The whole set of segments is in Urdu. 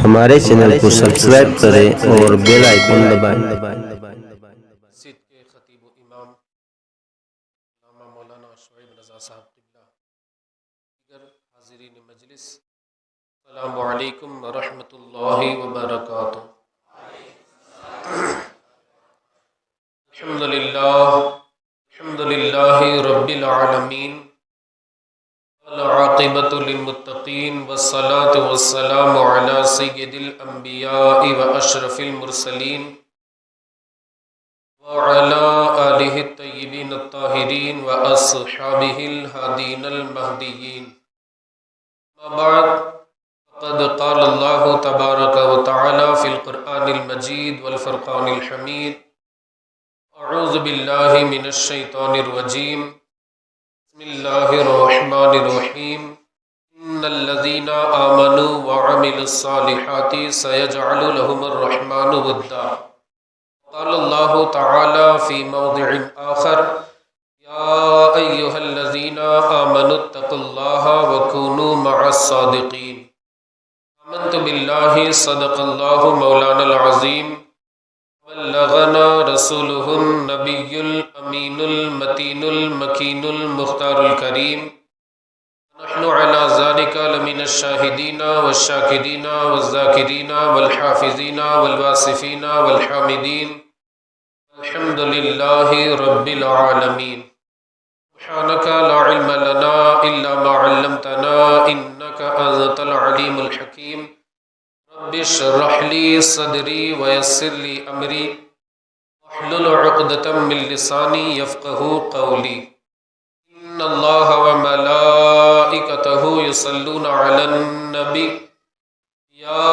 ہمارے چینل کو سبسکرائب کریں اور بیل آئیکن دبائیں۔ مسجد کے خطیب و امام علامہ مولانا شعیب رضا صاحب قبلہ، دیگر حاضرین مجلس، السلام علیکم ورحمۃ اللہ وبرکاتہ۔ الحمد للہ رب العالمین، والعاقبۃ للمتقین، والصلاة والسلام علی سید الانبیاء واشرف المرسلین وعلى آلہ الطیبین الطاہرین واصحابہ الہادین المہدیین۔ اما بعد، فقد قال اللہ تبارک وتعالی فی القرآن المجید والفرقان الحمید، اعوذ باللہ من الشیطان الرجیم، بسم اللہ الرحمن الرحیم، ان الذین آمنوا وعملوا الصالحات سیجعل لهم الرحمن ودا۔ قال اللہ تعالی فی موضع آخر، یا ایہا الذین آمنوا اتقوا اللہ وکونوا مع الصادقین۔ آمنت باللہ، صدق اللہ مولانا العظیم، بلغنا رسولہ النبی الامین المتین المکین المختار الکریم، نحن علی ذلک لمن الشاہدین والشاکرین والذاکرین والحافظین والواصفین والحامدین، الحمد للہ رب العالمین۔ سبحانک لا علم لنا الا ما علمتنا انک انت العلیم الحکیم، رب اشرح لی صدری ویسر لی امری واحلل عقدۃ من لسانی یفقہوا قولی۔ ان اللہ وملائکتہ یصلون علی النبی، یا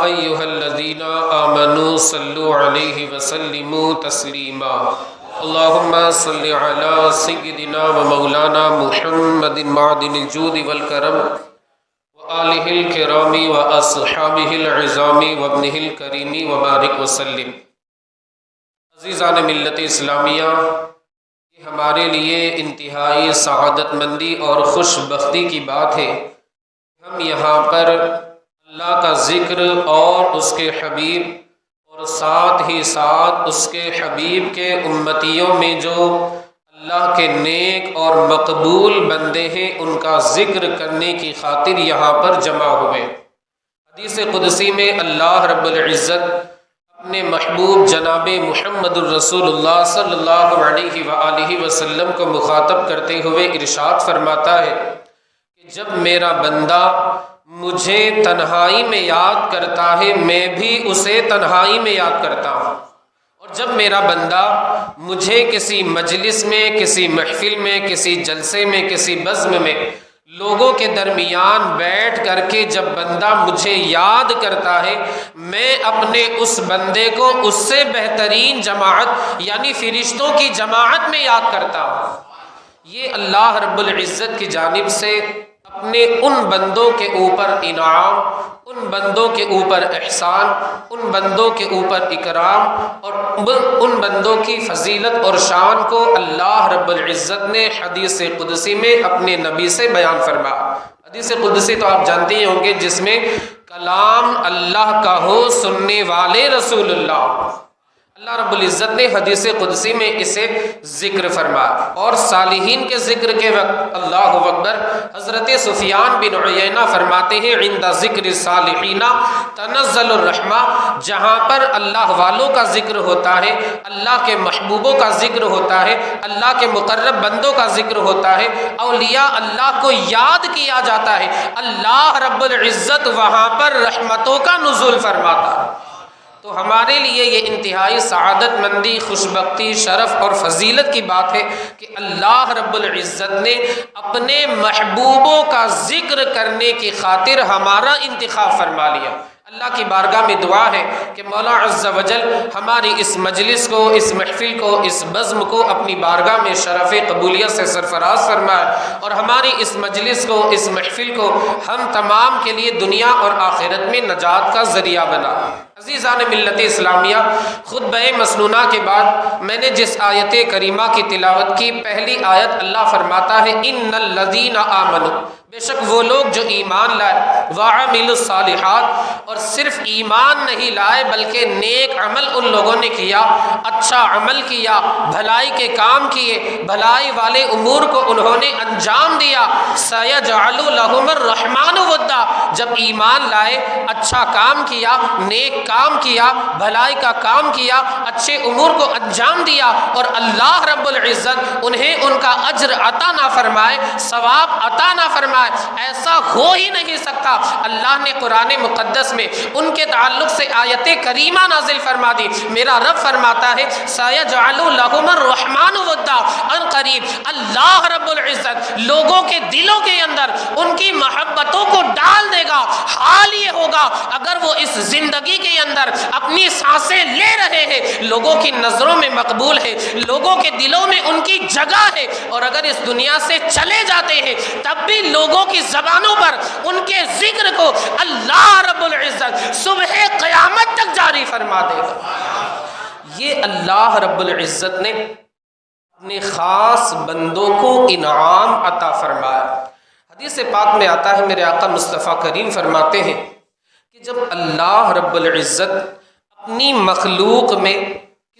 ایہا الذین آمنوا صلوا علیہ وسلموا تسلیما۔ اللہم صل علی سیدنا و مولانا محمد معدن الجود والکرم وآلہ الکرام واصحابہ العظام وابنہ الکریم وبارک وسلم۔ عزیزان ملت اسلامیہ، یہ ہمارے لیے انتہائی سعادت مندی اور خوش بختی کی بات ہے، ہم یہاں پر اللہ کا ذکر اور اس کے حبیب اور ساتھ ہی ساتھ اس کے حبیب کے امتیوں میں جو اللہ کے نیک اور مقبول بندے ہیں ان کا ذکر کرنے کی خاطر یہاں پر جمع ہوئے۔ حدیث قدسی میں اللہ رب العزت اپنے محبوب جناب محمد الرسول اللہ صلی اللہ علیہ وآلہ وسلم کو مخاطب کرتے ہوئے ارشاد فرماتا ہے کہ جب میرا بندہ مجھے تنہائی میں یاد کرتا ہے میں بھی اسے تنہائی میں یاد کرتا ہوں، اور جب میرا بندہ مجھے کسی مجلس میں، کسی محفل میں، کسی جلسے میں، کسی بزم میں لوگوں کے درمیان بیٹھ کر کے جب بندہ مجھے یاد کرتا ہے میں اپنے اس بندے کو اس سے بہترین جماعت یعنی فرشتوں کی جماعت میں یاد کرتا ہوں۔ یہ اللہ رب العزت کی جانب سے اپنے ان بندوں کے اوپر انعام، ان بندوں کے اوپر احسان، ان بندوں کے اوپر اکرام اور ان بندوں کی فضیلت اور شان کو اللہ رب العزت نے حدیث قدسی میں اپنے نبی سے بیان فرمایا۔ حدیث قدسی تو آپ جانتے ہی ہوں گے، جس میں کلام اللہ کا ہو، سننے والے رسول اللہ۔ اللہ رب العزت نے حدیث قدسی میں اسے ذکر فرمایا، اور صالحین کے ذکر کے وقت اللہ اکبر، حضرت سفیان بن عیینہ فرماتے ہیں عند ذکر الصالحین تنزل الرحمہ، جہاں پر اللہ والوں کا ذکر ہوتا ہے، اللہ کے محبوبوں کا ذکر ہوتا ہے، اللہ کے مقرب بندوں کا ذکر ہوتا ہے، اولیاء اللہ کو یاد کیا جاتا ہے، اللہ رب العزت وہاں پر رحمتوں کا نزول فرماتا ہے۔ تو ہمارے لیے یہ انتہائی سعادت مندی، خوش بختی، شرف اور فضیلت کی بات ہے کہ اللہ رب العزت نے اپنے محبوبوں کا ذکر کرنے کی خاطر ہمارا انتخاب فرما لیا۔ اللہ کی بارگاہ میں دعا ہے کہ مولا عز و جل ہماری اس مجلس کو، اس محفل کو، اس بزم کو اپنی بارگاہ میں شرف قبولیت سے سرفراز فرمائے، اور ہماری اس مجلس کو، اس محفل کو ہم تمام کے لیے دنیا اور آخرت میں نجات کا ذریعہ بنا۔ عزیزان ملت اسلامیہ، خطبہ مسنونہ کے بعد میں نے جس آیت کریمہ کی تلاوت کی، پہلی آیت اللہ فرماتا ہے ان الذین آمنوا، بے شک وہ لوگ جو ایمان لائے وعملوا الصالحات، اور صرف ایمان نہیں لائے بلکہ نیک عمل ان لوگوں نے کیا، اچھا عمل کیا، بھلائی کے کام کیے، بھلائی والے امور کو انہوں نے انجام دیا، سَيَجْعَلُ لَهُمُ الرَّحْمَنُ وُدًّا، جب ایمان لائے، اچھا کام کیا، نیک کام کیا، بھلائی کا کام کیا، اچھے امور کو انجام دیا، اور اللہ رب العزت انہیں ان کا اجر عطا نہ فرمائے، ثواب عطا نہ فرمائے، ایسا ہو ہی نہیں سکتا۔ اللہ نے قرآن مقدس میں ان کے تعلق سے آیت کریمہ نازل فرما دی۔ میرا رب فرماتا ہے سَيَجْعَلُ لَهُمُ الرَّحْمَنُ وُدًّا، ان قریب اللہ رب العزت لوگوں کے دلوں کے اندر ان کی محبتوں کو ڈال دے گا۔ حال یہ ہوگا اگر وہ اس زندگی کے اندر اپنی سانسیں لے رہے ہیں، لوگوں کی نظروں میں مقبول ہے، لوگوں کے دلوں میں ان کی جگہ ہے، اور اگر اس دنیا سے چلے جاتے ہیں تب بھی لوگوں کی زبانوں پر ان کے ذکر کو اللہ رب العزت صبح قیامت تک جاری فرما دے گا۔ یہ اللہ رب العزت نے اپنے خاص بندوں کو انعام عطا فرمایا۔ حدیث پاک میں آتا ہے، میرے آقا مصطفیٰ کریم فرماتے ہیں کہ جب اللہ رب العزت اپنی مخلوق میں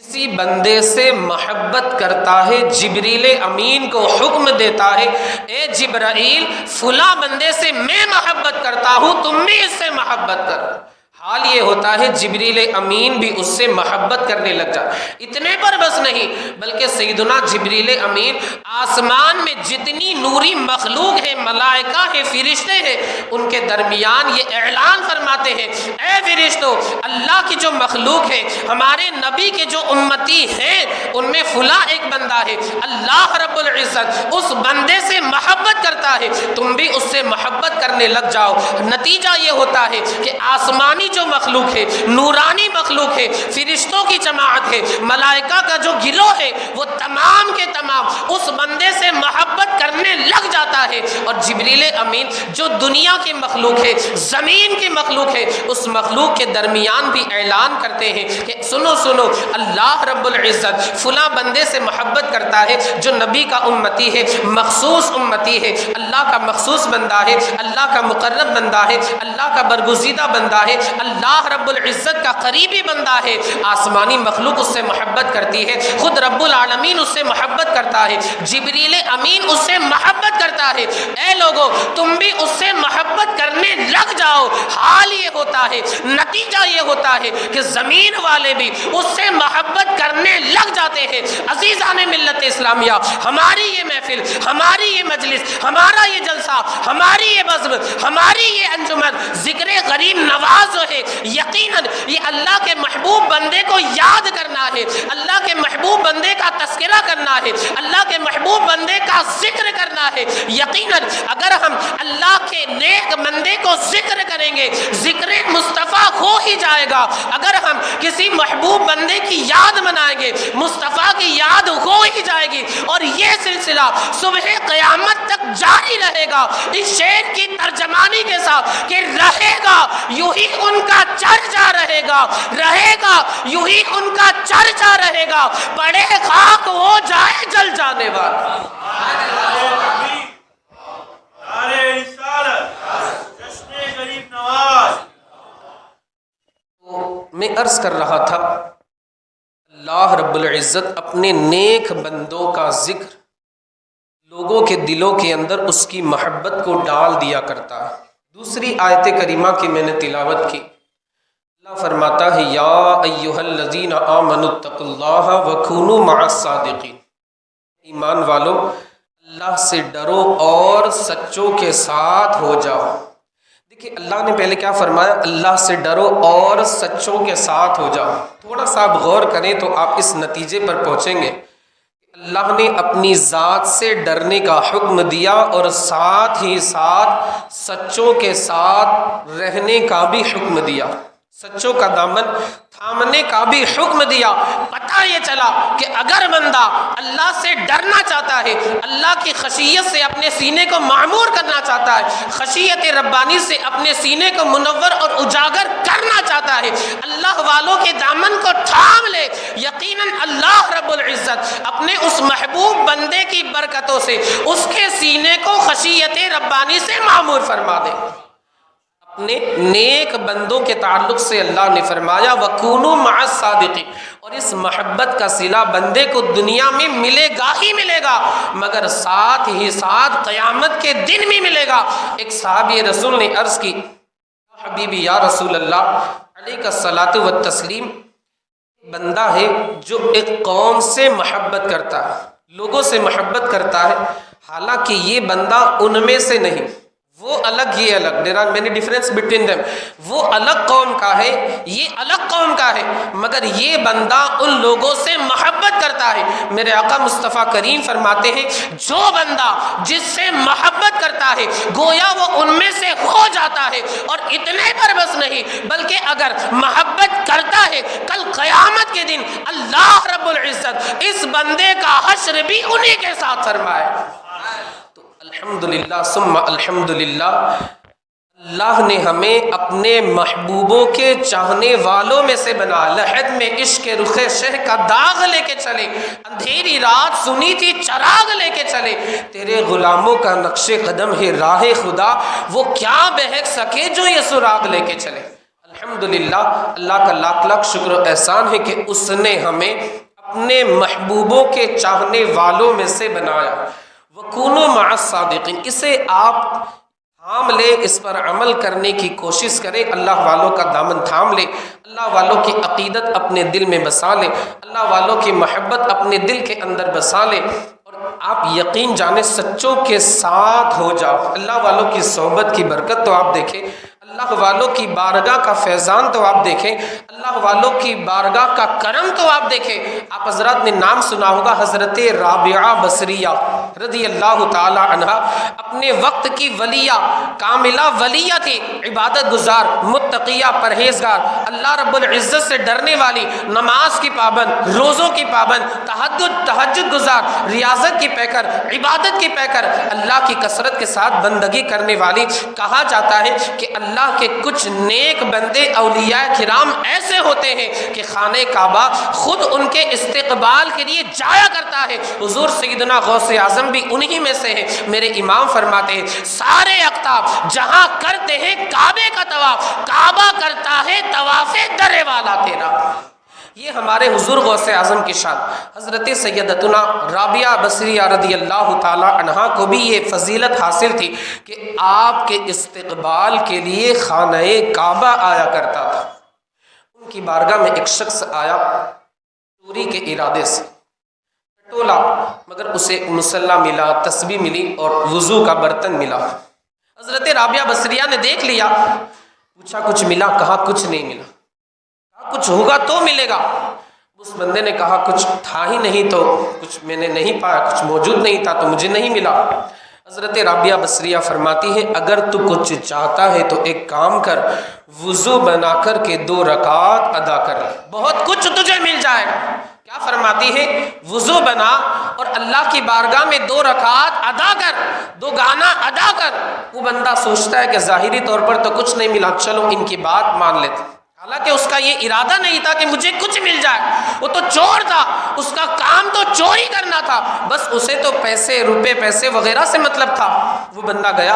کسی بندے سے محبت کرتا ہے، جبریل امین کو حکم دیتا ہے اے جبرائیل فلاں بندے سے میں محبت کرتا ہوں، تم بھی اس سے محبت کرو۔ حال یہ ہوتا ہے جبریل امین بھی اس سے محبت کرنے لگ جاتا۔ اتنے پر بس نہیں بلکہ سیدنا جبریل امین آسمان میں جتنی نوری مخلوق ہے، ملائکہ ہے، فرشتے ہیں، ان کے درمیان یہ اعلان فرماتے ہیں اے فرشتوں، اللہ کی جو مخلوق ہے، ہمارے نبی کے جو امتی ہیں، ان میں فلاں ایک بندہ ہے، اللہ رب العزت اس بندے سے محبت کرتا ہے، تم بھی اس سے محبت کرنے لگ جاؤ۔ نتیجہ یہ ہوتا ہے کہ آسمانی جو مخلوق ہے، نورانی مخلوق ہے، فرشتوں کی جماعت ہے، ملائکہ کا جو گروہ ہے، وہ تمام کے تمام اس بندے سے محبت کرنے لگ جاتا ہے، اور جبریل امین جو دنیا کی مخلوق ہے، زمین کی مخلوق ہے، اس مخلوق کے درمیان بھی اعلان کرتے ہیں کہ سنو سنو، اللہ رب العزت فلاں بندے سے محبت کرتا ہے جو نبی کا امتی ہے، مخصوص امتی ہے، اللہ کا مخصوص بندہ ہے، اللہ کا مقرب بندہ ہے، اللہ کا برگزیدہ بندہ ہے، اللہ رب العزت کا قریبی بندہ ہے۔ آسمانی مخلوق اس سے محبت کرتی ہے، خود رب العالمین اس سے محبت کرتا ہے، جبریل امین اس سے محبت کرتا ہے۔ اے لوگو تم بھی اس سے محبت کرنے لگ جاؤ۔ حال یہ ہوتا ہے، نتیجہ یہ ہوتا ہے کہ زمین والے بھی اس سے محبت کرنے لگ جاتے ہیں۔ عزیزان ملت اسلامیہ، ہماری یہ محفل، ہماری یہ مجلس، ہمارا یہ جلسہ، ہماری یہ بزم، ہماری یہ انجمن ذکر غریب نواز جو ہے، یقیناً یہ اللہ کے محبوب بندے کو یاد کرنا ہے، اللہ کے محبوب بندے کا تذکرہ کرنا ہے، اللہ کے محبوب بندے کا ذکر کرنا ہے۔ یقیناً اگر ہم اللہ کے نیک بندے کو ذکر کریں گے، ذکر مصطفیٰ ہو ہی جائے گا۔ اگر ہم کسی محبوب بندے کی یاد منائیں گے، مصطفیٰ کی یاد ہو ہی جائے گی، اور یہ سلسلہ صبح قیامت تک جاری رہے گا۔ اس شعر کی ترجمانی کے ساتھ کہ رہے گا یوں ہی ان کا چرچا رہے گا، رہے گا یوں ہی ان کا چرچا رہے گا، پڑے خاک ہو جائے جل جانے والا۔ میں عرض کر رہا تھا اللہ رب العزت اپنے نیک بندوں کا ذکر لوگوں کے دلوں کے اندر اس کی محبت کو ڈال دیا کرتا ہے۔ دوسری آیت کریمہ کی میں نے تلاوت کی، اللہ فرماتا ہے یا ایھا الذین آمنوا اتقوا اللہ وکونوا مع الصادقین، ایمان والو اللہ سے ڈرو اور سچوں کے ساتھ ہو جاؤ۔ دیکھیں اللہ نے پہلے کیا فرمایا، اللہ سے ڈرو اور سچوں کے ساتھ ہو جاؤ۔ تھوڑا سا آپ غور کریں تو آپ اس نتیجے پر پہنچیں گے، اللہ نے اپنی ذات سے ڈرنے کا حکم دیا اور ساتھ ہی ساتھ سچوں کے ساتھ رہنے کا بھی حکم دیا، سچوں کا دامن تھامنے کا بھی حکم دیا۔ پتہ یہ چلا کہ اگر بندہ اللہ سے ڈرنا چاہتا ہے، اللہ کی خشیت سے اپنے سینے کو معمور کرنا چاہتا ہے، خشیت ربانی سے اپنے سینے کو منور اور اجاگر کرنا چاہتا ہے، اللہ والوں کے دامن کو تھام لے، یقیناً اللہ رب العزت اپنے اس محبوب بندے کی برکتوں سے اس کے سینے کو خشیت ربانی سے معمور فرما دے۔ اپنے نیک بندوں کے تعلق سے اللہ نے فرمایا وَكُونُوا مَعَ الصَّادِقِينَ، اور اس محبت کا صلہ بندے کو دنیا میں ملے گا ہی ملے گا، مگر ساتھ ہی ساتھ قیامت کے دن بھی ملے گا۔ ایک صحابی رسول نے عرض کی حبیبی یا رسول اللہ علیہ الصلاۃ والتسلیم، بندہ ہے جو ایک قوم سے محبت کرتا ہے، لوگوں سے محبت کرتا ہے، حالانکہ یہ بندہ ان میں سے نہیں، وہ الگ یہ الگ، there are many difference between them, وہ الگ قوم کا ہے یہ الگ قوم کا ہے، مگر یہ بندہ ان لوگوں سے محبت کرتا ہے۔ میرے آقا مصطفیٰ کریم فرماتے ہیں جو بندہ جس سے محبت کرتا ہے گویا وہ ان میں سے ہو جاتا ہے، اور اتنے پر بس نہیں بلکہ اگر محبت کرتا ہے کل قیامت کے دن اللہ رب العزت اس بندے کا حشر بھی انہی کے ساتھ فرمائے۔ الحمدللہ ثم الحمدللہ، اللہ نے ہمیں اپنے محبوبوں کے چاہنے والوں میں سے بنا۔ لحد میں عشق رخ شہ کا داغ لے کے چلے، اندھیری رات سنی تھی چراغ لے کے چلے، تیرے غلاموں کا نقش قدم ہے راہ خدا، وہ کیا بہک سکے جو یہ سراغ لے کے چلے۔ الحمدللہ، اللہ کا لاکھ لاکھ شکر و احسان ہے کہ اس نے ہمیں اپنے محبوبوں کے چاہنے والوں میں سے بنایا۔ وَكُونُوا مَعَ الصَّادِقِينَ، اسے آپ تھام لے، اس پر عمل کرنے کی کوشش کرے، اللہ والوں کا دامن تھام لے، اللہ والوں کی عقیدت اپنے دل میں بسا لے، اللہ والوں کی محبت اپنے دل کے اندر بسا لے، اور آپ یقین جانے سچوں کے ساتھ ہو جاؤ۔ اللہ والوں کی صحبت کی برکت تو آپ دیکھیں، اللہ والوں کی بارگاہ کا فیضان تو آپ دیکھیں، اللہ والوں کی بارگاہ کا کرم تو آپ دیکھیں۔ آپ حضرات نے نام سنا ہوگا حضرت رابعہ بصریہ رضی اللہ تعالی عنہا، اپنے وقت کی ولیہ، کاملہ ولیہ تھی، عبادت گزار، متقیہ، پرہیزگار، اللہ رب العزت سے ڈرنے والی، نماز کی پابند، روزوں کی پابند، تہجد گزار، ریاضت کی پیکر، عبادت کی پیکر، اللہ کی کثرت کے ساتھ بندگی کرنے والی۔ کہا جاتا ہے کہ اللہ کے کچھ نیک بندے اولیاء کرام ایسے ہوتے ہیں کہ خانہ کعبہ خود ان کے استقبال کے لیے جایا کرتا ہے۔ حضور سیدنا غوث اعظم بھی انہی میں سے ہیں۔ میرے امام فرماتے ہیں سارے اقطاب جہاں کرتے ہیں کعبے کا طواف، کعبہ کرتا ہے طواف در والا تیرا۔ یہ ہمارے حضور غوث اعظم کی شان۔ حضرت سیدتنا رابعہ بصریہ رضی اللہ تعالی عنہا کو بھی یہ فضیلت حاصل تھی کہ آپ کے استقبال کے لیے خانہ کعبہ آیا کرتا تھا۔ ان کی بارگاہ میں ایک شخص آیا چوری کے ارادے سے، ٹولا، مگر اسے مصلی ملا، تسبیح ملی اور وضو کا برتن ملا۔ حضرت رابعہ بصریہ نے دیکھ لیا، پوچھا کچھ ملا؟ کہا کچھ نہیں ملا۔ کچھ ہوگا تو ملے گا۔ اس بندے نے کہا کچھ تھا ہی نہیں تو کچھ میں نے نہیں پایا، کچھ موجود نہیں تھا تو مجھے نہیں ملا۔ حضرت رابعہ بصریہ فرماتی ہے اگر تو کچھ چاہتا ہے تو ایک کام کر، وضو بنا کر کے 2 رکعات ادا کر لے، بہت کچھ تجھے مل جائے گا۔ کیا فرماتی ہے؟ وضو بنا اور اللہ کی بارگاہ میں 2 رکعات ادا کر، 2 گانا ادا کر۔ وہ بندہ سوچتا ہے کہ ظاہری طور پر تو کچھ نہیں ملا، چلو ان کی بات مان لیتے، حالانکہ اس کا یہ ارادہ نہیں تھا کہ مجھے کچھ مل جائے، وہ تو چور تھا، اس کا کام تو چوری کرنا تھا، بس اسے تو پیسے، روپے پیسے وغیرہ سے مطلب تھا۔ وہ بندہ گیا،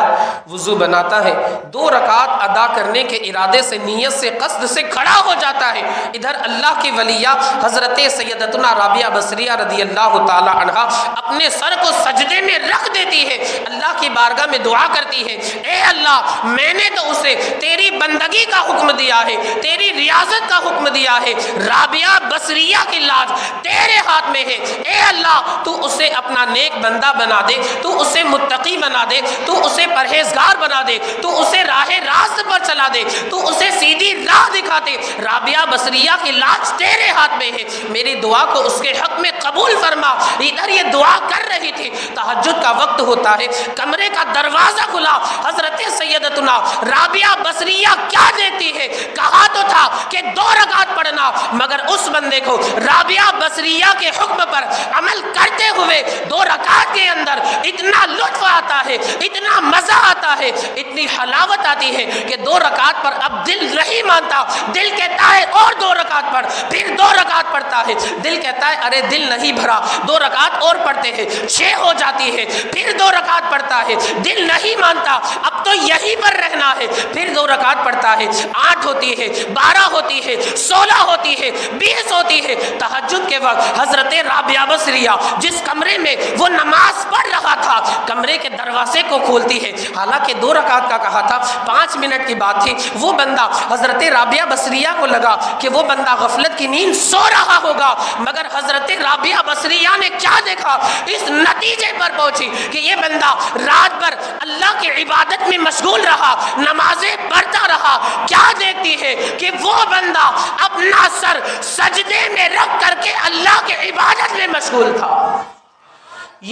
وضو بناتا ہے، 2 رکعات ادا کرنے کے ارادے سے، نیت سے، قصد سے کھڑا ہو جاتا ہے۔ ادھر اللہ کی ولیہ حضرت سیدتنا رابعہ بصریہ رضی اللہ تعالی عنہا اپنے سر کو سجدے میں رکھ دیتی ہے، اللہ کی بارگاہ میں دعا کرتی ہے، اے اللہ میں نے تو اسے تیری بندگی کا حکم دیا ہے، تیری ریاضت کا حکم دیا ہے، رابعہ بصریہ کی لاج تیرے ہاتھ میں ہے، اے اللہ تو اسے اپنا نیک بندہ بنا دے، تو اسے متقی بنا دے، تو اسے پرہیزگار بنا دے، تو اسے راہ راست پر چلا دے، تو اسے سیدھی راہ دکھا دے۔ رابعہ بصریہ کی لاج تیرے ہاتھ میں ہے، میری دعا کو اس کے حق میں قبول فرما۔ ادھر یہ دعا کر رہی تھی، تہجد کا وقت ہوتا ہے، کمرے کا دروازہ کھلا، حضرت سیدتنا رابعہ بصریہ کیا دیتی ہے؟ کہا تو تھا کہ 2 رکعت پڑھنا، ملا مگر اس بندے کو رابعہ بصریہ کے حکم پر عمل کرتے ہوئے 2 رکعت کے اندر اتنا لطف آتا ہے، اتنا مزہ آتا ہے، اتنی حلاوت آتی ہے کہ 2 رکعت پر اب دل نہیں مانتا، دل کہتا ہے اور 2 رکعت پڑھ، پھر 2 رکعت پڑھتا ہے، دل کہتا ہے ارے دل نہیں بھرا، 2 رکعت اور پڑھتے ہیں، 6 ہو جاتی ہے، پھر 2 رکعت پڑھتا ہے، دل نہیں مانتا اب تو یہیں پر رہنا ہے، پھر 2 رکعت پڑھتا ہے، 8 ہوتی ہے، 12 ہوتی ہے، 16 ہوتی ہے، 20 ہوتی ہے۔ تہجد کے وقت حضرت رابعہ بصریہ جس کمرے میں وہ نماز پڑھ رہا تھا، کمرے کے دروازے کو کھولتی ہے، حالانکہ 2 رکعت کا کہا تھا، 5 منٹ کی بات تھی، وہ بندہ حضرت رابعہ بصریہ کو لگا کہ وہ بندہ غفلت کی نیند سو رہا ہوگا، مگر حضرت رابعہ بصریہ نے کیا دیکھا، اس نتیجے پر پہنچی کہ یہ بندہ رات بھر اللہ کی عبادت میں مشغول رہا، نمازیں پڑھتا رہا، کیا دیکھتی ہے کہ وہ بندہ اپنا سر سجدے میں رکھ کر کے اللہ کی عبادت میں مشغول تھا۔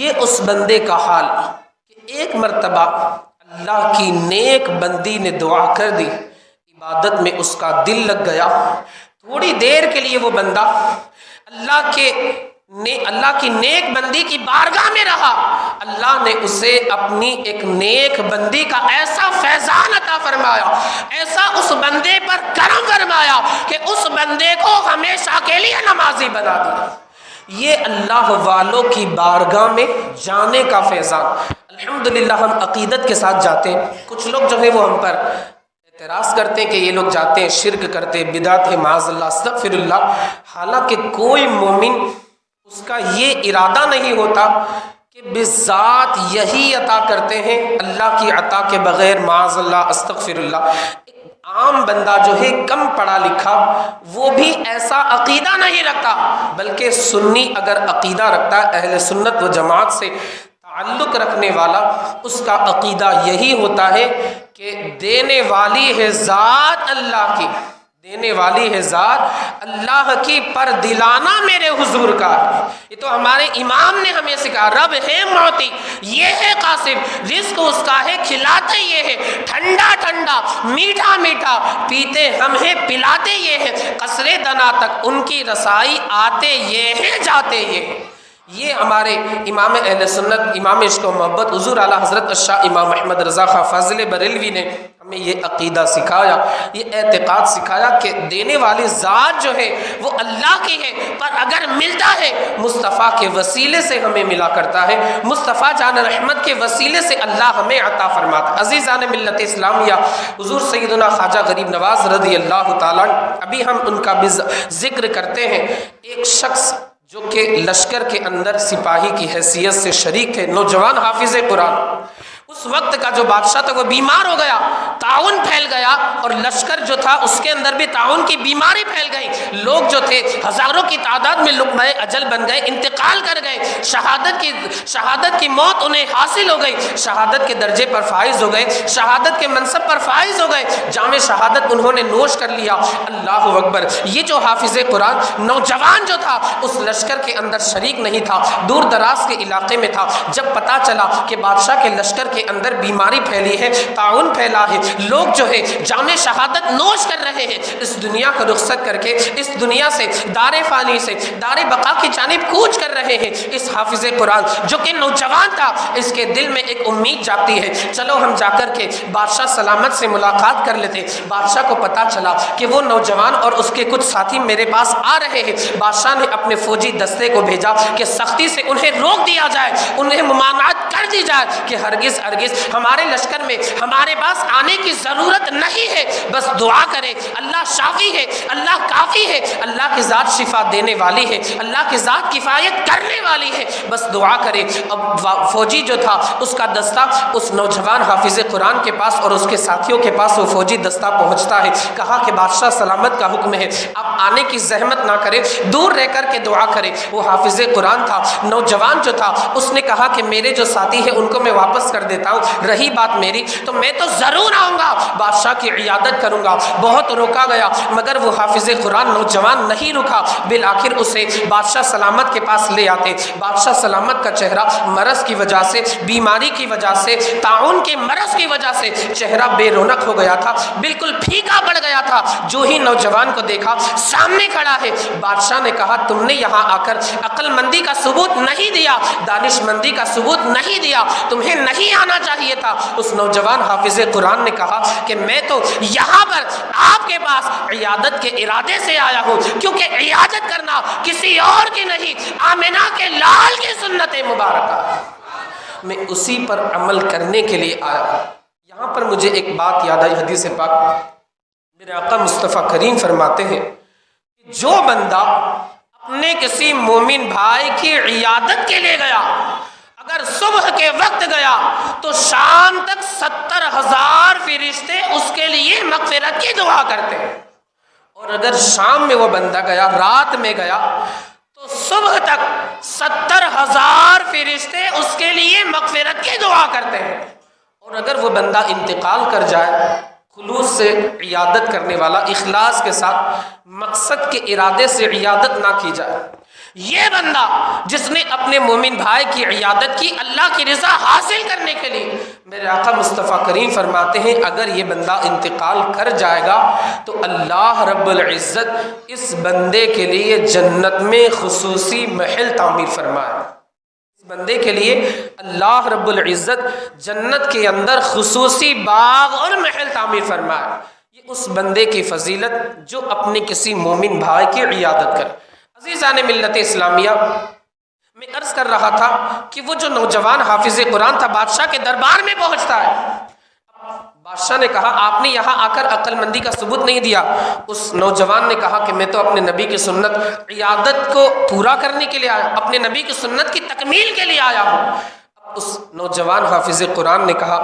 یہ اس بندے کا حال کہ ایک مرتبہ اللہ کی نیک بندی نے دعا کر دی، عبادت میں اس کا دل لگ گیا، تھوڑی دیر کے لیے وہ بندہ اللہ کی نیک بندی کی بارگاہ میں رہا، اللہ نے اسے اپنی ایک نیک بندی کا ایسا فیضان عطا فرمایا، ایسا اس بندے پر کرم فرمایا کہ اس بندے کو ہمیشہ کے لیے نمازی بنا دیا۔ یہ اللہ والوں کی بارگاہ میں جانے کا فیضان۔ الحمدللہ ہم عقیدت کے ساتھ جاتے ہیں، کچھ لوگ جو ہے وہ ہم پر اعتراض کرتے ہیں کہ یہ لوگ جاتے ہیں شرک کرتے، بدعت ہے، معاذ اللہ، استغفر اللہ، حالانکہ کوئی مومن اس کا یہ ارادہ نہیں ہوتا کہ بذات یہی عطا کرتے ہیں اللہ کی عطا کے بغیر، معاذ اللہ، استغفر اللہ۔ ایک عام بندہ جو ہے کم پڑھا لکھا وہ بھی ایسا عقیدہ نہیں رکھتا، بلکہ سنی اگر عقیدہ رکھتا ہے، اہل سنت و جماعت سے تعلق رکھنے والا، اس کا عقیدہ یہی ہوتا ہے کہ دینے والی ہے ذات اللہ کی، دینے والی ہے ذات اللہ کی، پر دلانا میرے حضور کا ہے۔ یہ تو ہمارے امام نے ہمیں سکھا، رب ہے معطی، یہ ہے قاسم، رزق اس کا ہے، کھلاتے یہ ہے، ٹھنڈا ٹھنڈا میٹھا میٹھا پیتے ہم ہیں، پلاتے یہ ہے، قصر دنا تک ان کی رسائی، آتے یہ ہے، جاتے یہ ہے۔ یہ ہمارے امام اہل سنت، امام عشق و محبت حضور اعلیٰ حضرت الشاہ امام احمد رضا خان فاضل بریلوی نے ہمیں یہ عقیدہ سکھایا، یہ اعتقاد سکھایا کہ دینے والی ذات جو ہے وہ اللہ کی ہے، پر اگر ملتا ہے مصطفیٰ کے وسیلے سے ہمیں ملا کرتا ہے، مصطفیٰ جان رحمت کے وسیلے سے اللہ ہمیں عطا فرماتا۔ عزیزان ملت اسلامیہ، حضور سیدنا خواجہ غریب نواز رضی اللہ تعالیٰ، ابھی ہم ان کا بھی ذکر کرتے ہیں۔ ایک شخص جو کہ لشکر کے اندر سپاہی کی حیثیت سے شریک ہے، نوجوان حافظ قرآن، اس وقت کا جو بادشاہ تھا وہ بیمار ہو گیا، طاعون پھیل گیا، اور لشکر جو تھا اس کے اندر بھی طاعون کی بیماری پھیل گئی، لوگ جو تھے ہزاروں کی تعداد میں لقمۂ اجل بن گئے، انتقال کر گئے، شہادت کی موت انہیں حاصل ہو گئی، شہادت کے درجے پر فائز ہو گئے، شہادت کے منصب پر فائز ہو گئے، جام شہادت انہوں نے نوش کر لیا۔ اللہ اکبر! یہ جو حافظ قرآن نوجوان جو تھا اس لشکر کے اندر شریک نہیں تھا، دور دراز کے علاقے میں تھا۔ جب پتا چلا کہ بادشاہ کے لشکر کے اندر بیماری پھیلی ہے، طاعون پھیلا ہے، لوگ جو ہے جام شہادت نوش کر رہے ہیں، اس دنیا کو رخصت کر کے اس دنیا سے، دار فانی سے دار بقا کی جانب کوچ کر رہے ہیں، اس حافظ قرآن جو کہ نوجوان تھا، اس کے دل میں ایک امید جاگتی ہے، چلو ہم جا کر کے بادشاہ سلامت سے ملاقات کر لیتے۔ بادشاہ کو پتا چلا کہ وہ نوجوان اور اس کے کچھ ساتھی میرے پاس آ رہے ہیں، بادشاہ نے اپنے فوجی دستے کو بھیجا کہ سختی سے انہیں روک دیا جائے، انہیں ممانعت کر دی جائے کہ ہرگز ہمارے لشکر میں ہمارے پاس آنے کی ضرورت نہیں ہے، بس دعا کرے، اللہ شافی ہے، اللہ کافی ہے، اللہ کی ذات شفا دینے والی ہے، اللہ کی ذات کفایت کرنے والی ہے، بس دعا کرے۔ اب فوجی جو تھا اس کا دستہ اس نوجوان حافظ قرآن کے پاس اور اس کے ساتھیوں کے پاس وہ فوجی دستہ پہنچتا ہے، کہا کہ بادشاہ سلامت کا حکم ہے، اب آنے کی زحمت نہ کرے، دور رہ کر کے دعا کرے۔ وہ حافظ قرآن تھا، نوجوان جو تھا، اس نے کہا کہ میرے جو ساتھی ہیں ان کو میں واپس کر دیتا دیتا ہوں، رہی بات میری تو میں تو ضرور آؤں گا، بادشاہ کی عیادت کروں گا۔ بہت روکا گیا مگر وہ حافظ قرآن نوجوان نہیں رکا، بالآخر اسے بادشاہ سلامت کے پاس لے آتے۔ بادشاہ سلامت کا چہرہ مرض کی وجہ سے، بیماری کی وجہ سے، طاعون کے مرض کی وجہ سے چہرہ بے رونق ہو گیا تھا، بالکل پھیکا پڑ گیا تھا۔ جو ہی نوجوان کو دیکھا سامنے کھڑا ہے، بادشاہ نے کہا تم نے یہاں آ کر عقل مندی کا ثبوت نہیں دیا، دانش مندی کا ثبوت نہیں دیا، تمہیں نہیں آنا چاہیے تھا۔ اس نوجوان حافظ قرآن نے کہا کہ میں تو یہاں پر آپ کے پاس عیادت کے ارادے سے آیا ہوں، کیونکہ عیادت کرنا کسی اور کی نہیں، آمنہ کے لال کی سنت مبارکہ، میں اسی پر عمل کرنے کے لیے آیا ہوں۔ یہاں پر مجھے ایک بات یاد آئی، حدیث پاک میرے آقا مصطفیٰ کریم فرماتے ہیں کہ جو بندہ اپنے کسی مومن بھائی کی عیادت کے لیے گیا، اگر صبح کے وقت گیا تو شام تک 70,000 فرشتے اس کے لیے مغفرت کی دعا کرتے ہیں، اور اگر شام میں وہ بندہ گیا، رات میں گیا تو صبح تک 70,000 فرشتے اس کے لیے مغفرت کی دعا کرتے ہیں۔ اور اگر وہ بندہ انتقال کر جائے، خلوص سے عیادت کرنے والا، اخلاص کے ساتھ مقصد کے ارادے سے عیادت نہ کی جائے، یہ بندہ جس نے اپنے مومن بھائی کی عیادت کی اللہ کی رضا حاصل کرنے کے لیے، میرے آقا مصطفیٰ کریم فرماتے ہیں اگر یہ بندہ انتقال کر جائے گا تو اللہ رب العزت اس بندے کے لیے جنت میں خصوصی محل تعمیر فرمائے۔ اس بندے کے لیے اللہ رب العزت جنت کے اندر خصوصی باغ اور محل تعمیر فرمائے۔ یہ اس بندے کی فضیلت جو اپنے کسی مومن بھائی کی عیادت کرے۔ عزیزان ملت اسلامیہ، میں عرض کر رہا تھا کہ وہ جو نوجوان حافظ قرآن تھا بادشاہ کے دربار میں پہنچتا ہے، بادشاہ نے کہا آپ نے یہاں آ کر عقل مندی کا ثبوت نہیں دیا۔ اس نوجوان نے کہا کہ میں تو اپنے نبی کی سنت عیادت کو پورا کرنے کے لیے آیا، اپنے نبی کی سنت کی تکمیل کے لیے آیا ہوں۔ اب اس نوجوان حافظ قرآن نے کہا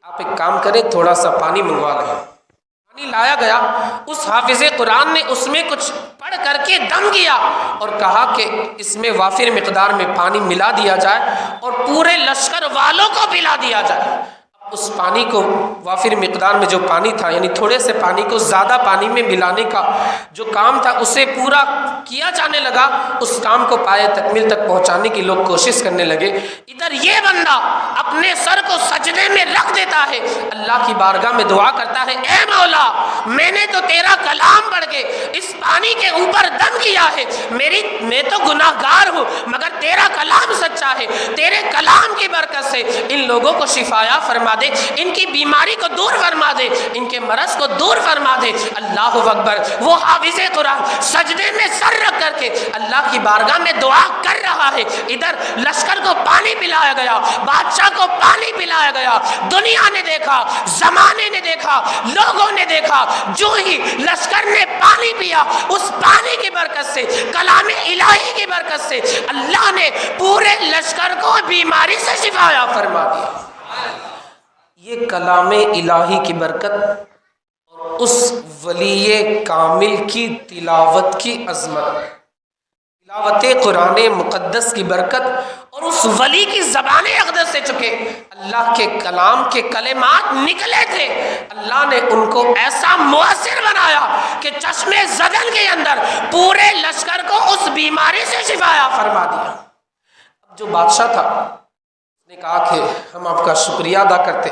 آپ ایک کام کریں، تھوڑا سا پانی منگوا لیں۔ پانی لایا گیا، اس حافظ قرآن نے اس میں کچھ پڑھ کر کے دم کیا اور کہا کہ اس میں وافر مقدار میں پانی ملا دیا جائے اور پورے لشکر والوں کو پلا دیا جائے۔ اس پانی کو، وافر مقدار میں جو پانی تھا، یعنی تھوڑے سے پانی کو زیادہ پانی میں ملانے کا جو کام تھا اسے پورا کیا جانے لگا۔ اس کام کو پائے تکمیل تک پہنچانے کی لوگ کوشش کرنے لگے۔ ادھر یہ بندہ اپنے سر کو سجدے میں رکھ دیتا ہے، اللہ کی بارگاہ میں دعا کرتا ہے اے مولا میں نے تو تیرا کلام پڑھ کے اس پانی کے اوپر دم کیا ہے، میں تو گناہ گار ہوں مگر تیرا کلام سچا ہے، تیرے کلام کی برکت سے ان لوگوں کو شفایا فرما دے، ان کی بیماری کو دور فرما دے، ان کے مرض کو دور فرما دے۔ اللہ اکبر، وہ حافظ قرآن سجدے میں سر رکھ کر کے اللہ کی بارگاہ میں دعا کر رہا ہے، ادھر لشکر کو پانی پلایا گیا، بادشاہ کو پانی پلایا گیا۔ دنیا نے دیکھا، زمانے نے دیکھا، لوگوں نے دیکھا، جو ہی لشکر نے پانی پیا اس پانی کی برکت سے، کلام الہی کی برکت سے اللہ نے پورے لشکر کو بیماری سے شفایا فرما دیا۔ یہ کلام الہی کی برکت اور اس ولی کامل کی تلاوت کی عظمت، تلاوت قرآن مقدس کی برکت اور اس ولی کی زبان اقدس سے چکے اللہ کے کلام کے کلمات نکلے تھے، اللہ نے ان کو ایسا مؤثر بنایا کہ چشم زدن کے اندر پورے لشکر کو اس بیماری سے شفایا فرما دیا۔ اب جو بادشاہ تھا نے کہا کہ ہم آپ کا شکریہ ادا کرتے۔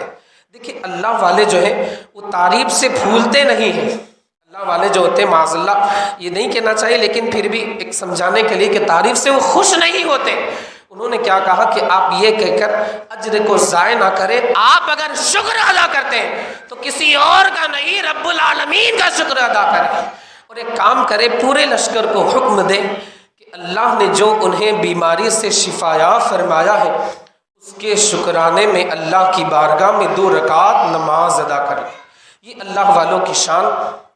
دیکھیں اللہ والے جو ہیں وہ تعریف سے پھولتے نہیں ہیں، اللہ والے جو ہوتے ہیں معاذ اللہ یہ نہیں کہنا چاہیے لیکن پھر بھی ایک سمجھانے کے لیے کہ تعریف سے وہ خوش نہیں ہوتے۔ انہوں نے کیا کہا کہ آپ یہ کہہ کر اجر کو ضائع نہ کریں، آپ اگر شکر ادا کرتے ہیں تو کسی اور کا نہیں رب العالمین کا شکر ادا کریں، اور ایک کام کریں پورے لشکر کو حکم دیں کہ اللہ نے جو انہیں بیماری سے شفایا فرمایا ہے اس کے شکرانے میں اللہ کی بارگاہ میں 2 رکعت نماز ادا کریں۔ یہ اللہ والوں کی شان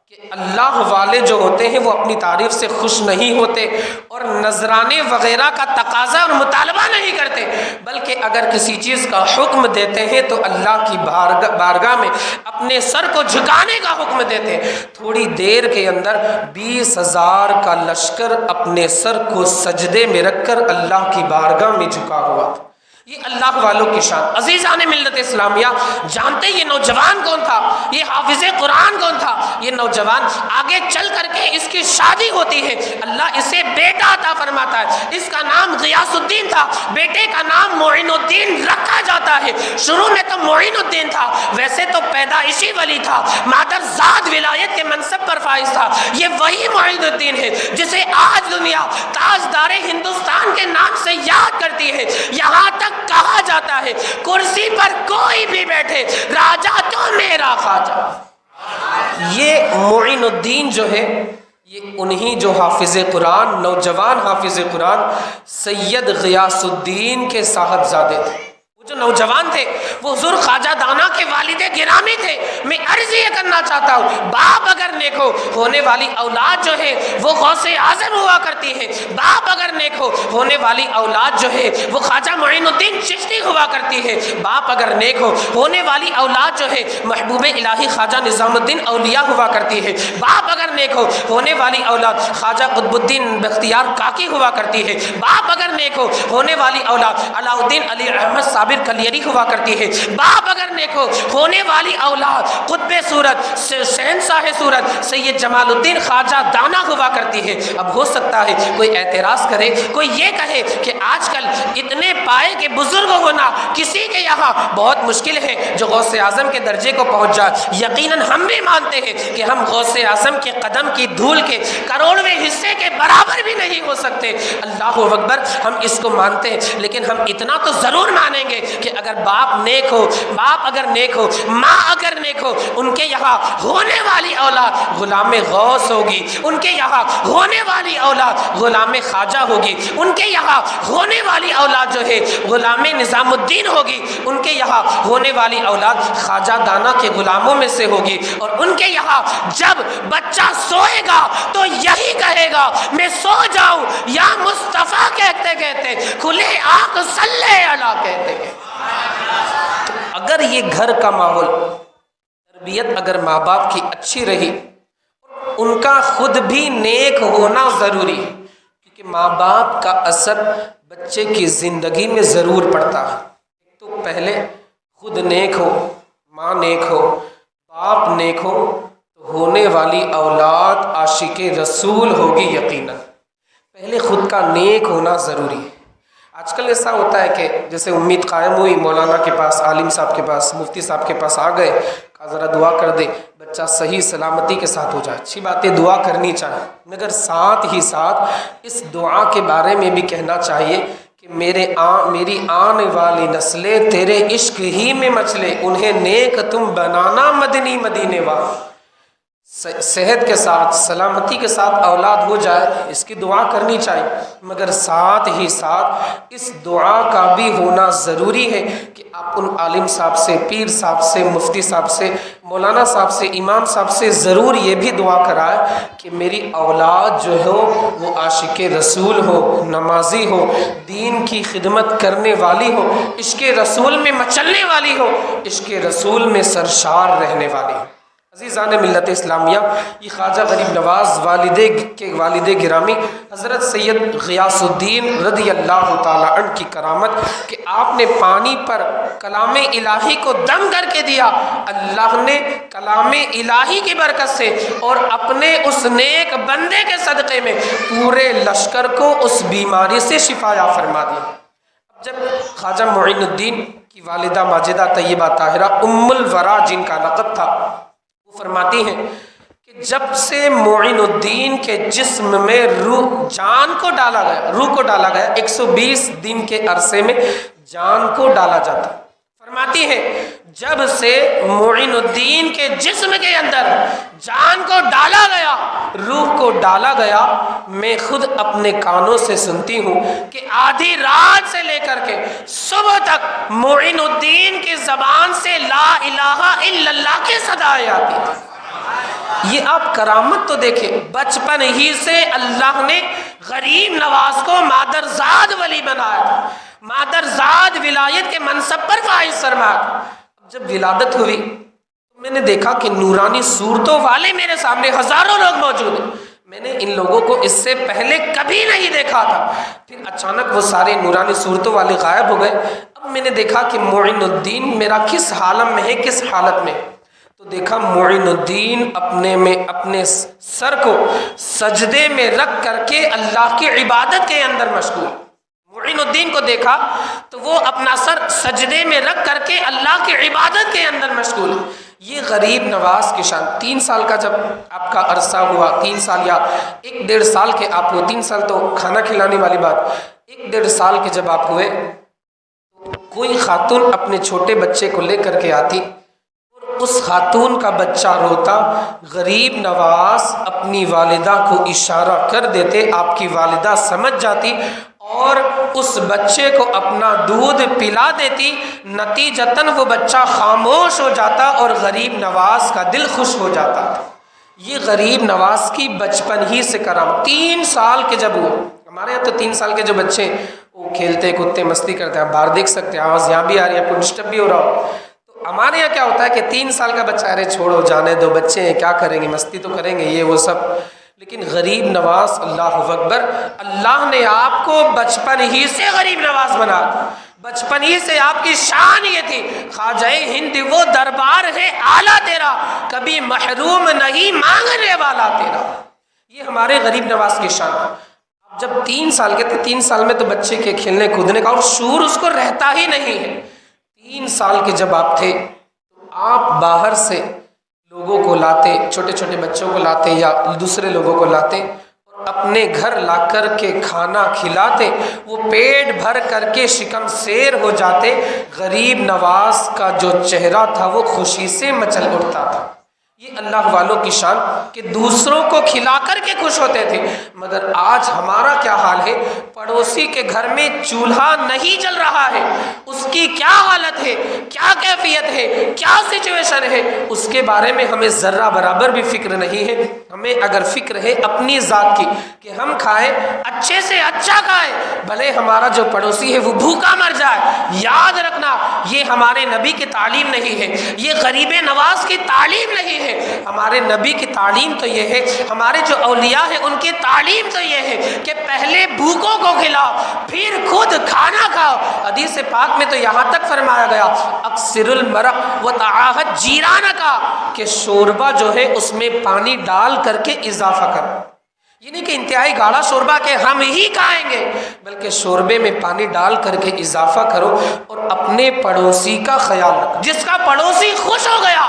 کہ اللہ والے جو ہوتے ہیں وہ اپنی تعریف سے خوش نہیں ہوتے اور نذرانے وغیرہ کا تقاضا اور مطالبہ نہیں کرتے، بلکہ اگر کسی چیز کا حکم دیتے ہیں تو اللہ کی بارگاہ میں اپنے سر کو جھکانے کا حکم دیتے ہیں۔ تھوڑی دیر کے اندر 20,000 کا لشکر اپنے سر کو سجدے میں رکھ کر اللہ کی بارگاہ میں جھکا ہوا تھا۔ یہ اللہ والوں کی شان۔ عزیزان ملت اسلامیہ، جانتے یہ نوجوان کون تھا؟ یہ حافظ قرآن کون تھا؟ یہ نوجوان آگے چل کر کے اس کی شادی ہوتی ہے، اللہ اسے بیٹا عطا فرماتا ہے۔ اس کا نام غیاث الدین تھا، بیٹے کا نام معین الدین رکھا جاتا ہے۔ شروع میں تو معین الدین تھا، ویسے تو پیدائشی ولی تھا، مادر زاد ولایت کے منصب پر فائز تھا۔ یہ وہی معین الدین ہے جسے آج دنیا تاجدار ہندوستان کے نام سے یاد کرتی ہے۔ یہاں تک کہا جاتا ہے کرسی پر کوئی بھی بیٹھے، راجا تو میرا خواجہ۔ یہ معین الدین جو ہے، یہ انہی جو حافظ قرآن، نوجوان حافظ قرآن سید غیاث الدین کے صاحبزادے تھے۔ وہ جو نوجوان تھے وہ حضور خواجہ دانا کے والد گرامی تھے۔ میں عرض یہ کرنا چاہتا ہوں، باپ اگر نیک ہو، ہونے والی اولاد جو ہے وہ غوث اعظم ہوا کرتی ہے۔ باپ اگر نیک ہو، ہونے والی اولاد جو ہے وہ خواجہ معین الدین چشتی ہوا کرتی ہے۔ باپ اگر نیک ہو، ہونے والی اولاد جو ہے محبوب الہی خواجہ نظام الدین اولیاء ہوا کرتی ہے۔ باپ اگر نیک ہو، ہونے والی اولاد خواجہ قطب الدین بختیار کاکی ہوا کرتی ہے۔ باپ اگر نیک ہو، ہونے والی اولاد علاء الدین علی احمد صابر کلیری ہوا کرتی ہے۔ باپ اگر نیک ہو، ہونے والی اولاد قطب صورت شہنشاہ صورت سید جمال الدین خواجہ دانا ہوا کرتی ہے۔ اب ہو سکتا ہے کوئی اعتراض کرے، کوئی یہ کہے کہ آج کل اتنے پائے کے بزرگ ہونا کسی کے یہاں بہت مشکل ہے جو غوث اعظم کے درجے کو پہنچ جائے۔ یقیناً ہم بھی مانتے ہیں کہ ہم غوث اعظم کے قدم کی دھول کے کروڑویں حصے کے برابر بھی نہیں ہو سکتے، اللہ اکبر، ہم اس کو مانتے ہیں، لیکن ہم اتنا تو ضرور مانیں گے کہ اگر باپ نیک ہو، باپ اگر نیک ہو، ماں اگر نیک ہو، ان کے یہاں ہونے والی اولاد غلام غوث ہوگی، ان کے یہاں ہونے والی اولاد غلام خواجہ ہوگی، ان کے یہاں ہونے والی اولاد جو ہے غلام نظام الدین ہوگی، ان کے یہاں ہونے والی اولاد خواجہ دانا کے غلاموں میں سے ہوگی، اور ان کے یہاں جب بچہ سوئے گا تو یہی کہے گا میں سو جاؤں یا مصطفیٰ کہتے کہتے کھلے آنکھ صلی اللہ کہتے کہتے۔ اگر یہ گھر کا ماحول، تربیت اگر ماں باپ کی اچھی رہی، ان کا خود بھی نیک ہونا ضروری ہے، کیونکہ ماں باپ کا اثر بچے کی زندگی میں ضرور پڑتا ہے۔ تو پہلے خود نیک ہو، ماں نیک ہو، باپ نیک ہو، تو ہونے والی اولاد عاشق رسول ہوگی یقیناً۔ پہلے خود کا نیک ہونا ضروری ہے۔ آج کل ایسا ہوتا ہے کہ جیسے امید قائم ہوئی، مولانا کے پاس، عالم صاحب کے پاس، مفتی صاحب کے پاس آ گئے، کہا ذرا دعا کر دے بچہ صحیح سلامتی کے ساتھ ہو جائے۔ اچھی بات ہے، دعا کرنی چاہیے، مگر ساتھ ہی ساتھ اس دعا کے بارے میں بھی کہنا چاہیے کہ میری آنے والی نسلیں تیرے عشق ہی میں مچلے، انہیں نیک تم بنانا مدنی مدینے والا۔ صحت کے ساتھ، سلامتی کے ساتھ اولاد ہو جائے، اس کی دعا کرنی چاہیے، مگر ساتھ ہی ساتھ اس دعا کا بھی ہونا ضروری ہے کہ آپ ان عالم صاحب سے، پیر صاحب سے، مفتی صاحب سے، مولانا صاحب سے، امام صاحب سے ضرور یہ بھی دعا کرائے کہ میری اولاد جو ہو وہ عاشق رسول ہو، نمازی ہو، دین کی خدمت کرنے والی ہو، عشق رسول میں مچلنے والی ہو، عشق رسول میں سرشار رہنے والی ہو۔ عزیزان ملت اسلامیہ، یہ خواجہ غریب نواز والد گرامی حضرت سید غیاث الدین رضی اللہ تعالیٰ عنہ کی کرامت کہ آپ نے پانی پر کلام الہی کو دم کر کے دیا، اللہ نے کلام الہی کی برکت سے اور اپنے اس نیک بندے کے صدقے میں پورے لشکر کو اس بیماری سے شفایا فرما دیا۔ جب خواجہ معین الدین کی والدہ ماجدہ طیبہ طاہرہ ام الورا جن کا لقب تھا، فرماتی ہیں کہ جب سے معین الدین کے جسم میں جان کو ڈالا گیا، روح کو ڈالا گیا، 120 دن کے عرصے میں جان کو ڈالا جاتا، فرماتی ہے جب سے معین الدین کے جسم کے اندر جان کو ڈالا گیا، روح کو ڈالا گیا، میں خود اپنے کانوں سے سنتی ہوں کہ آدھی رات سے لے کر کے صبح تک معین الدین کی زبان سے لا الہ الا اللہ کی صدائیں آتی تھی۔ یہ آپ کرامت تو دیکھیں، بچپن ہی سے اللہ نے غریب نواز کو مادرزاد ولی بنایا تھا، مادرزاد ولایت کے منصب پر فائز فرمایا۔ جب ولادت ہوئی میں نے دیکھا کہ نورانی صورتوں والے میرے سامنے ہزاروں لوگ موجود ہیں۔ میں نے ان لوگوں کو اس سے پہلے کبھی نہیں دیکھا تھا۔ پھر اچانک وہ سارے نورانی صورتوں والے غائب ہو گئے۔ اب میں نے دیکھا کہ معین الدین میرا کس حالم میں ہے، کس حالت میں، تو دیکھا معین الدین اپنے سر کو سجدے میں رکھ کر کے اللہ کی عبادت کے اندر مشغول۔ معین الدین کو دیکھا تو وہ اپنا سر سجدے میں رکھ کر کے اللہ کی عبادت کے اندر مشغول ہے۔ یہ غریب نواز کی شان۔ 3 سال کا جب آپ کا عرصہ ہوا، 3 سال یا 1-1.5 سال کے آپ ہوئے، 3 سال تو کھانا کھلانے والی بات، 1-1.5 سال کے جب آپ ہوئے، کوئی خاتون اپنے چھوٹے بچے کو لے کر کے آتی، اس خاتون کا بچہ روتا، غریب نواز اپنی والدہ کو اشارہ کر دیتے، آپ کی والدہ سمجھ جاتی اور اس بچے کو اپنا دودھ پلا دیتی، نتیجتاً وہ بچہ خاموش ہو جاتا اور غریب نواز کا دل خوش ہو جاتا تھا۔ یہ غریب نواز کی بچپن ہی سے کرم۔ 3 سال کے جب ہوئے، ہمارے یہاں تو 3 سال کے جو بچے وہ کھیلتے کودتے مستی کرتے ہیں، باہر دیکھ سکتے ہیں، آواز یہاں بھی آ رہی ہے، آپ کو ڈسٹرب بھی ہو رہا ہو، تو ہمارے یہاں کیا ہوتا ہے کہ 3 سال کا بچہ، ارے چھوڑو جانے دو، بچے ہیں کیا کریں گے، مستی تو کریں گے، یہ وہ سب۔ لیکن غریب نواز، اللہ اکبر، اللہ نے آپ کو بچپن ہی سے غریب نواز بنا، بچپن ہی سے آپ کی شان یہ تھی، خواجہ ہند وہ دربار ہے اعلیٰ تیرا، کبھی محروم نہیں مانگنے والا تیرا۔ یہ ہمارے غریب نواز کی شان۔ اب جب 3 سال کے تھے، 3 سال میں تو بچے کے کھیلنے کودنے کا اور شعور اس کو رہتا ہی نہیں ہے۔ 3 سال کے جب آپ تھے تو آپ باہر سے لوگوں کو لاتے، چھوٹے چھوٹے بچوں کو لاتے یا دوسرے لوگوں کو لاتے اور اپنے گھر لا کر کے کھانا کھلاتے، وہ پیٹ بھر کر کے شکم سیر ہو جاتے۔ غریب نواز کا جو چہرہ تھا وہ خوشی سے مچل اٹھتا تھا۔ یہ اللہ والوں کی شان کہ دوسروں کو کھلا کر کے خوش ہوتے تھے۔ مگر آج ہمارا کیا حال ہے، پڑوسی کے گھر میں چولہا نہیں جل رہا ہے، اس کی کیا حالت ہے، کیا کیفیت ہے، کیا سچویشن ہے، اس کے بارے میں ہمیں ذرہ برابر بھی فکر نہیں ہے۔ ہمیں اگر فکر ہے اپنی ذات کی کہ ہم کھائیں، اچھے سے اچھا کھائیں، بھلے ہمارا جو پڑوسی ہے وہ بھوکا مر جائے، یاد رکھنا یہ ہمارے نبی کی تعلیم نہیں ہے، یہ غریب نواز کی تعلیم نہیں ہے۔ ہمارے نبی کی تعلیم تو یہ ہے، ہمارے جو اولیاء ہیں ان کی تعلیم تو یہ ہے کہ پہلے بھوکوں کو کھلاؤ پھر خود کھانا کھاؤ۔ حدیث پاک میں تو یہاں تک فرمایا گیا اکثر المرق وتعاہد جیرانک، کہ شوربہ جو ہے اس میں پانی ڈال کر کے اضافہ کرو، یہ نہیں کہ انتہائی گاڑھا شوربہ کہ ہم ہی کھائیں گے، بلکہ شوربے میں پانی ڈال کر کے اضافہ کرو اور اپنے پڑوسی کا خیال رکھو۔ جس کا پڑوسی خوش ہو گیا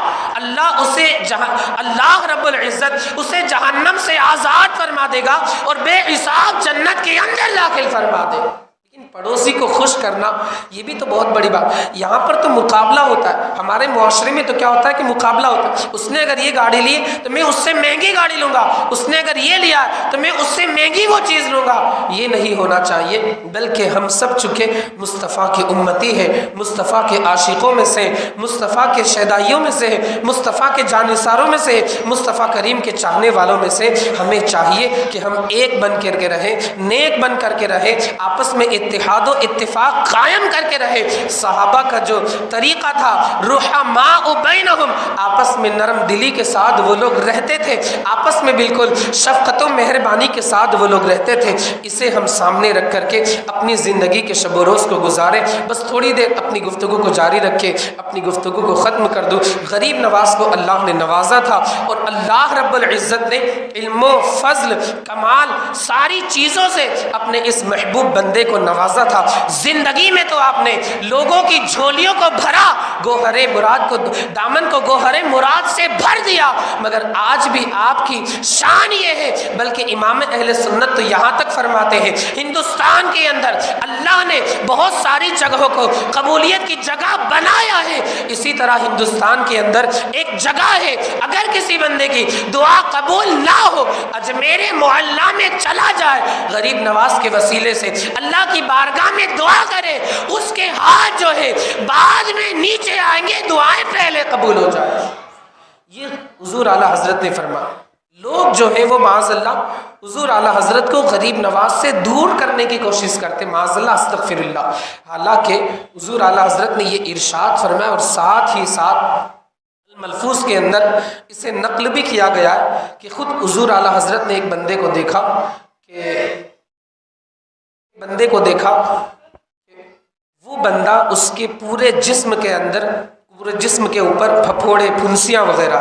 اللہ رب العزت اسے جہنم سے آزاد فرما دے گا اور بے حساب جنت کے اندر داخل فرما دے گا۔ لیکن پڑوسی کو خوش کرنا یہ بھی تو بہت بڑی بات۔ یہاں پر تو مقابلہ ہوتا ہے، ہمارے معاشرے میں تو کیا ہوتا ہے کہ مقابلہ ہوتا ہے، اس نے اگر یہ گاڑی لی تو میں اس سے مہنگی گاڑی لوں گا، اس نے اگر یہ لیا تو میں اس سے مہنگی وہ چیز لوں گا۔ یہ نہیں ہونا چاہیے، بلکہ ہم سب چونکہ مصطفیٰ کی امتی ہے، مصطفیٰ کے عاشقوں میں سے، مصطفیٰ کے شیدائیوں میں سے، مصطفیٰ کے جانثاروں میں سے، مصطفیٰ کریم کے چاہنے والوں میں سے، ہمیں چاہیے کہ ہم ایک بن کر کے رہیں، نیک بن کر کے رہیں، آپس میں اتحاد و اتفاق قائم کر کے رہے۔ صحابہ کا جو طریقہ تھا رحماء بینہم، آپس میں نرم دلی کے ساتھ وہ لوگ رہتے تھے، آپس میں بالکل شفقت و مہربانی کے ساتھ وہ لوگ رہتے تھے۔ اسے ہم سامنے رکھ کر کے اپنی زندگی کے شب و روز کو گزاریں۔ بس تھوڑی دیر اپنی گفتگو کو جاری رکھے، اپنی گفتگو کو ختم کر دوں۔ غریب نواز کو اللہ نے نوازا تھا اور اللہ رب العزت نے علم و فضل کمال ساری چیزوں سے اپنے اس محبوب بندے کو نوازا تھا۔ زندگی میں تو آپ نے لوگوں کی جھولیوں کو بھرا، گوہر مراد کو، دامن کو گوہر مراد سے بھر دیا، مگر آج بھی آپ کی شان یہ ہے، بلکہ امام اہل سنت تو یہاں تک فرماتے ہیں ہندوستان کے اندر اللہ نے بہت ساری جگہوں کو قبولیت کی جگہ بنایا ہے، اسی طرح ہندوستان کے اندر ایک جگہ ہے اگر کسی بندے کی دعا قبول نہ ہو، اجمیر معلیٰ میں چلا جائے، غریب نواز کے وسیلے سے اللہ کی بارگاہ میں دعا کرے، اس کے ہاتھ جو ہے بعد میں نیچے آئیں گے، دعائیں پہلے قبول ہو جائیں۔ یہ حضور اعلیٰ حضرت نے فرمایا۔ لوگ جو ہیں وہ معاذ اللہ حضور اعلیٰ حضرت کو غریب نواز سے دور کرنے کی کوشش کرتے، معاذ اللہ استغفر اللہ، حالانکہ حضور اعلیٰ حضرت نے یہ ارشاد فرمایا اور ساتھ ہی ساتھ ملفوظ کے اندر اسے نقل بھی کیا گیا ہے کہ خود حضور اعلیٰ حضرت نے ایک بندے کو دیکھا کہ وہ بندہ اس کے پورے جسم کے اندر، پورے جسم کے اوپر پھپھوڑے، پھنسیاں وغیرہ،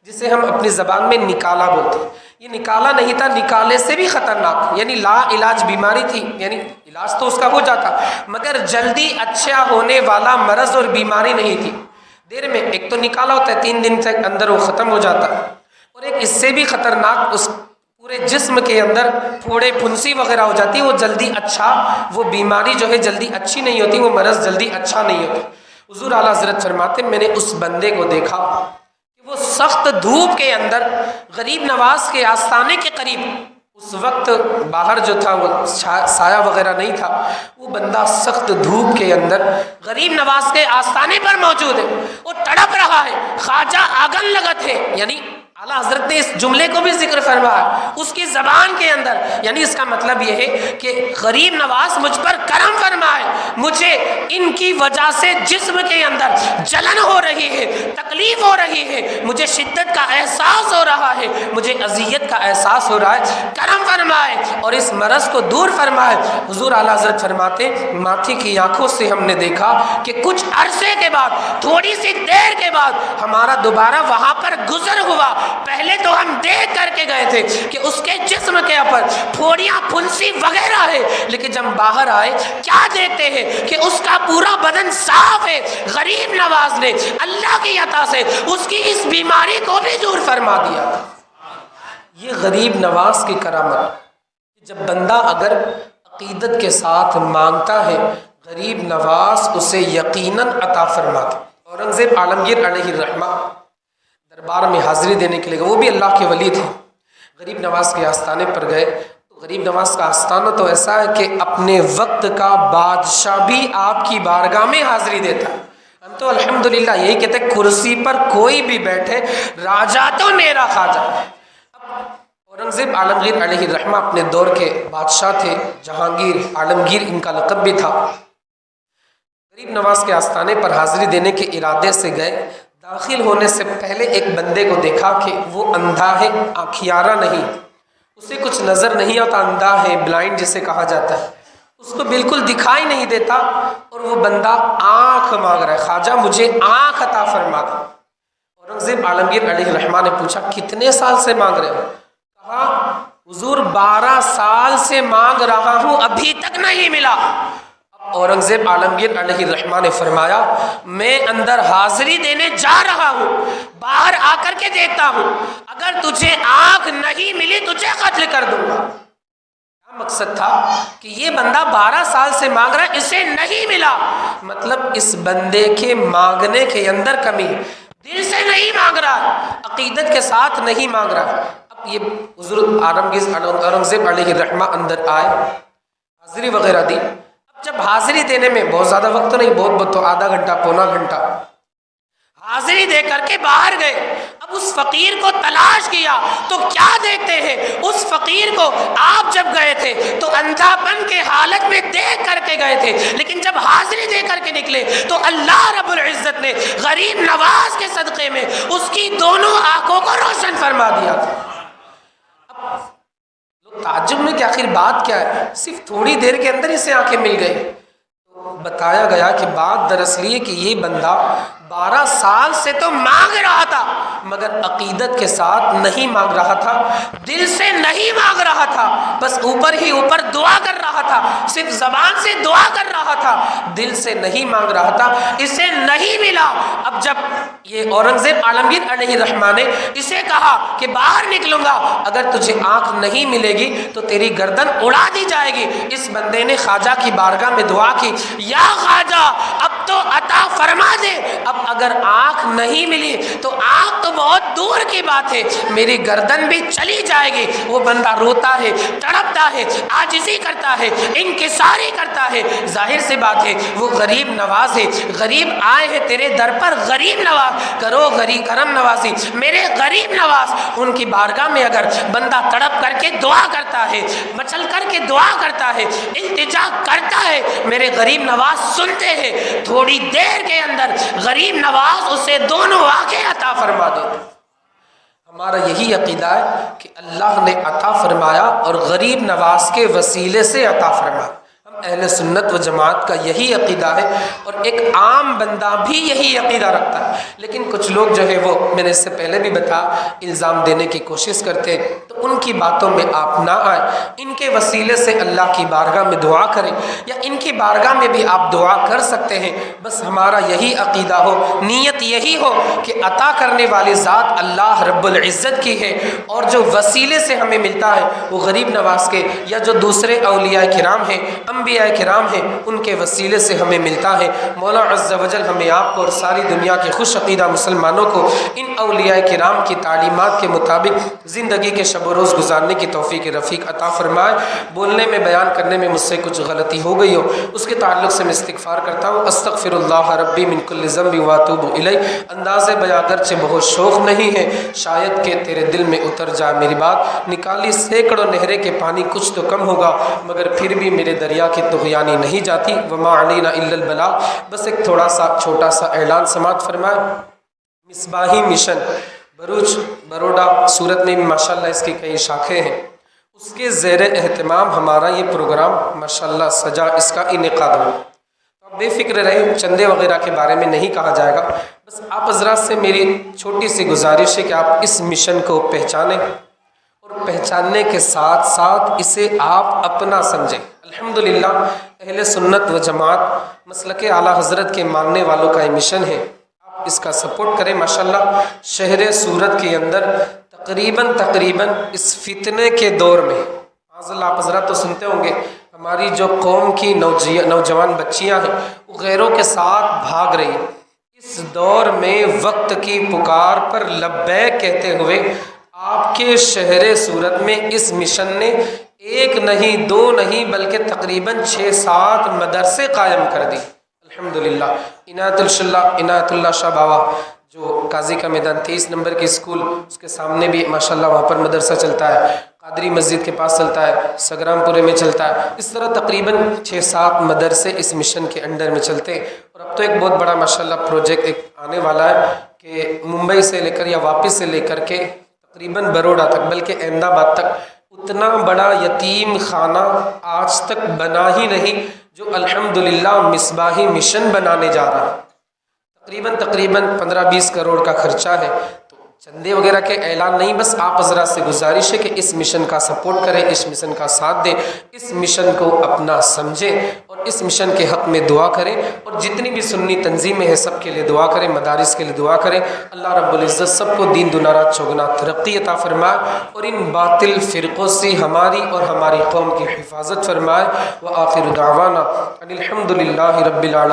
جسے ہم اپنی زبان میں نکالا بولتے ہیں۔ یہ نکالا نہیں تھا، نکالے سے بھی خطرناک، یعنی لا علاج بیماری تھی، یعنی علاج تو اس کا ہو جاتا مگر جلدی اچھا ہونے والا مرض اور بیماری نہیں تھی۔ دیر میں ایک تو نکالا ہوتا ہے 3 دن تک اندر وہ ختم ہو جاتا ہے، اور ایک اس سے بھی خطرناک اس پورے جسم کے اندر پھوڑے پھنسی وغیرہ ہو جاتی ہے، وہ جلدی اچھا، وہ بیماری جو ہے جلدی اچھی نہیں ہوتی، وہ مرض جلدی اچھا نہیں ہوتا۔ حضور اعلیٰ حضرت فرماتے میں نے اس بندے کو دیکھا کہ وہ سخت دھوپ کے اندر غریب نواز کے آستانے کے قریب، اس وقت باہر جو تھا وہ سایہ وغیرہ نہیں تھا، وہ بندہ سخت دھوپ کے اندر غریب نواز کے آستانے پر موجود ہے، وہ تڑپ رہا ہے، خواجہ آگن لگت ہے، یعنی اعلیٰ حضرت نے اس جملے کو بھی ذکر فرمایا اس کی زبان کے اندر، یعنی اس کا مطلب یہ ہے کہ غریب نواز مجھ پر کرم فرمائے، مجھے ان کی وجہ سے جسم کے اندر جلن ہو رہی ہے، تکلیف ہو رہی ہے، مجھے شدت کا احساس ہو رہا ہے، مجھے اذیت کا احساس ہو رہا ہے، کرم فرمائے اور اس مرض کو دور فرمائے۔ حضور اعلیٰ حضرت فرماتے ماتھی کی آنکھوں سے ہم نے دیکھا کہ کچھ عرصے کے بعد، تھوڑی سی دیر کے بعد ہمارا دوبارہ وہاں پر گزر ہوا۔ پہلے تو ہم دیکھ کر کے گئے تھے کہ اس کے جسم کے اوپر پھوڑیاں پھنسی وغیرہ ہے، لیکن جب باہر آئے کیا دیکھتے ہیں کہ اس کا پورا بدن صاف ہے۔ غریب نواز نے اللہ کی عطا سے اس کی اس بیماری کو بھی دور فرما دیا۔ یہ غریب نواز کی کرامت، جب بندہ اگر عقیدت کے ساتھ مانگتا ہے غریب نواز اسے یقیناً عطا فرماتا۔ اورنگزیب عالمگیر علیہ الرحمہ دربار میں حاضری دینے کے لیے وہ بھی اللہ کے ولی تھے، غریب نواز کے آستانے پر گئے تو غریب نواز کا آستانہ تو ایسا ہے کہ اپنے وقت کا بادشاہ بھی آپ کی بارگاہ میں حاضری دیتا ہے۔ ہم تو الحمدللہ یہی کہتے ہیں کرسی پر کوئی بھی بیٹھے راجا تو میرا خواجہ۔ اورنگزیب عالمگیر علیہ الرحمہ اپنے دور کے بادشاہ تھے، جہانگیر عالمگیر ان کا لقب بھی تھا۔ غریب نواز کے آستانے پر حاضری دینے کے ارادے سے گئے، داخل ہونے سے پہلے ایک بندے کو دیکھا کہ وہ اندھا ہے، آنکھیارا نہیں، اسے کچھ نظر نہیں آتا، اندھا ہے، بلائنڈ جسے کہا جاتا ہے، اس کو بالکل دکھائی نہیں دیتا، اور وہ بندہ آنکھ مانگ رہا ہے، خواجہ مجھے آنکھ عطا فرما دے۔ اورنگزیب عالمگیر علیہ الرحمہ نے پوچھا کتنے سال سے مانگ رہے ہو؟ کہا حضور 12 سال سے مانگ رہا ہوں، ابھی تک نہیں ملا۔ اورنگزیب عالمگیر علیہ الرحمہ نے فرمایا میں اندر حاضری دینے جا رہا ہوں، باہر آ کر کے دیکھتا ہوں، اگر تجھے آنکھ نہیں ملی تجھے قتل کر دوں گا۔ کیا مقصد تھا کہ یہ بندہ 12 سال سے مانگ رہا ہے، اسے نہیں ملا، مطلب اس بندے کے مانگنے کے اندر کمی، دل سے نہیں مانگ رہا، عقیدت کے ساتھ نہیں مانگ رہا۔ اب یہ حضور اورنگزیب علیہ الرحمہ اندر آئے، حاضری وغیرہ دی۔ جب حاضری دینے میں بہت زیادہ وقت نہیں، بہت تو آدھا گھنٹہ پونا گھنٹہ حاضری دے کر کے باہر گئے۔ اب اس فقیر کو تلاش کیا تو کیا دیکھتے ہیں، اس فقیر کو آپ جب گئے تھے تو اندھا پن کے حالت میں دیکھ کر کے گئے تھے، لیکن جب حاضری دے کر کے نکلے تو اللہ رب العزت نے غریب نواز کے صدقے میں اس کی دونوں آنکھوں کو روشن فرما دیا تھا۔ تعجب میں کہ آخر بات کیا ہے، صرف تھوڑی دیر کے اندر اسے آنکھیں مل گئی۔ تو بتایا گیا کہ بات دراصل یہ کہ یہ بندہ 12 سال سے تو مانگ رہا تھا مگر عقیدت کے ساتھ نہیں مانگ رہا تھا، دل سے نہیں مانگ رہا تھا، بس اوپر ہی اوپر دعا کر رہا تھا، صرف زبان سے دعا کر رہا تھا، دل سے نہیں مانگ رہا تھا، اسے نہیں ملا۔ اب جب یہ اورنگزیب عالمگیر علیہ الرحمہ نے اسے کہا کہ باہر نکلوں گا، اگر تجھے آنکھ نہیں ملے گی تو تیری گردن اڑا دی جائے گی، اس بندے نے خواجہ کی بارگاہ میں دعا کی، یا خواجہ اب تو عطا فرما دے، اب اگر آنکھ نہیں ملی تو آنکھ تو بہت دور کی بات ہے، میری گردن بھی چلی جائے گی۔ وہ بندہ روتا ہے، تڑپتا ہے، عاجزی کرتا ہے، انکساری کرتا ہے۔ ظاہر سی بات ہے وہ غریب نواز ہے، غریب آئے ہیں تیرے در پر، غریب نواز کرو، غریب کرم نوازی میرے غریب نواز۔ ان کی بارگاہ میں اگر بندہ تڑپ کر کے دعا کرتا ہے، مچل کر کے دعا کرتا ہے، التجا کرتا ہے، میرے غریب نواز سنتے ہیں، تھوڑی دیر کے اندر غریب نواز اسے دونوں آنکھیں عطا عطا فرما دیتے ہیں۔ ہمارا یہی عقیدہ ہے کہ اللہ نے عطا فرمایا اور غریب نواز کے وسیلے سے عطا فرمایا۔ ہم اہل سنت و جماعت کا یہی عقیدہ ہے، اور ایک عام بندہ بھی یہی عقیدہ رکھتا ہے، لیکن کچھ لوگ جو ہے وہ، میں نے اس سے پہلے بھی بتایا، الزام دینے کی کوشش کرتے ہیں، تو ان کی باتوں میں آپ نہ آئیں۔ ان کے وسیلے سے اللہ کی بارگاہ میں دعا کریں، یا ان کی بارگاہ میں بھی آپ دعا کر سکتے ہیں۔ بس ہمارا یہی عقیدہ ہو، نیت یہی ہو کہ عطا کرنے والی ذات اللہ رب العزت کی ہے، اور جو وسیلے سے ہمیں ملتا ہے وہ غریب نواز کے یا جو دوسرے اولیاء کرام ہیں، انبیاء کرام ہیں، ان کے وسیلے سے ہمیں ملتا ہے۔ مولا عز و جل ہمیں آپ کو اور ساری دنیا کے خوش عقیدہ مسلمانوں کو ان اولیاء کرام کی تعلیمات کے مطابق زندگی کے شب و روز گزارنے کی توفیق رفیق عطا فرمائے۔ بولنے میں، بیان کرنے میں مجھ سے کچھ غلطی ہو گئی ہو، اس کے تعلق سے میں استغفار کرتا ہوں۔ استغفر اللہ ربی من کل ذنب واتوب الیہ۔ انداز بیان اگرچہ بہت شوق نہیں ہے، شاید کہ تیرے دل میں اتر جائے میری بات۔ نکالی سینکڑوں نہریں کے پانی کچھ تو کم ہوگا، مگر پھر بھی میرے دریا کی طغیانی نہیں جاتی۔ وما علینا الا البلاغ۔ بس ایک تھوڑا سا چھوٹا سا اعلان سماعت فرمائے۔ مصباحی مشن بروچ بروڈا سورت میں بھی ماشاءاللہ اس کی کئی شاخیں ہیں، اس کے زیر اہتمام ہمارا یہ پروگرام ماشاءاللہ سجا، اس کا انعقاد ہو۔ آپ بے فکر رہیں، چندے وغیرہ کے بارے میں نہیں کہا جائے گا، بس آپ حضرات سے میری چھوٹی سی گزارش ہے کہ آپ اس مشن کو پہچانیں، اور پہچاننے کے ساتھ ساتھ اسے آپ اپنا سمجھیں۔ الحمدللہ اہل سنت و جماعت مسلک اعلیٰ حضرت کے ماننے والوں کا یہ مشن ہے، آپ اس کا سپورٹ کریں۔ ماشاءاللہ شہر سورت کے اندر تقریباً اس فتنے کے دور میں، معاذاللہ آپ حضرات تو سنتے ہوں گے، ہماری جو قوم کی نوجوان بچیاں ہیں وہ غیروں کے ساتھ بھاگ رہی ہیں۔ اس دور میں وقت کی پکار پر لبیک کہتے ہوئے آپ کے شہر سورت میں اس مشن نے ایک نہیں، دو نہیں، بلکہ تقریباً 6-7 مدرسے قائم کر دی۔ الحمدللہ عنایت اللہ شاہ باوا جو قاضی کا میدان 23 نمبر کی اسکول، اس کے سامنے بھی ماشاءاللہ وہاں پر مدرسہ چلتا ہے، قادری مسجد کے پاس چلتا ہے، سگرام پورے میں چلتا ہے، اس طرح تقریباً 6-7 مدرسے اس مشن کے انڈر میں چلتے ہیں۔ اور اب تو ایک بہت بڑا ماشاءاللہ پروجیکٹ ایک آنے والا ہے کہ ممبئی سے لے کر یا واپس سے لے کر کے تقریباً بروڈا تک، بلکہ احمد آباد تک اتنا بڑا یتیم خانہ آج تک بنا ہی نہیں جو الحمدللہ مصباحی مشن بنانے جا رہا ہے۔ تقریباً 15-20 کروڑ کا خرچہ ہے۔ تو چندے وغیرہ کے اعلان نہیں، بس آپ حضرات سے گزارش ہے کہ اس مشن کا سپورٹ کریں، اس مشن کا ساتھ دیں، اس مشن کو اپنا سمجھیں، اور اس مشن کے حق میں دعا کریں، اور جتنی بھی سنی تنظیمیں ہیں سب کے لیے دعا کریں، مدارس کے لیے دعا کریں۔ اللہ رب العزت سب کو دین دنارا چوگنا ترقی عطا فرمائے، اور ان باطل فرقوں سے ہماری اور ہماری قوم کی حفاظت فرمائے۔ وآخر دعوانا ان الحمد للہ رب العالمین۔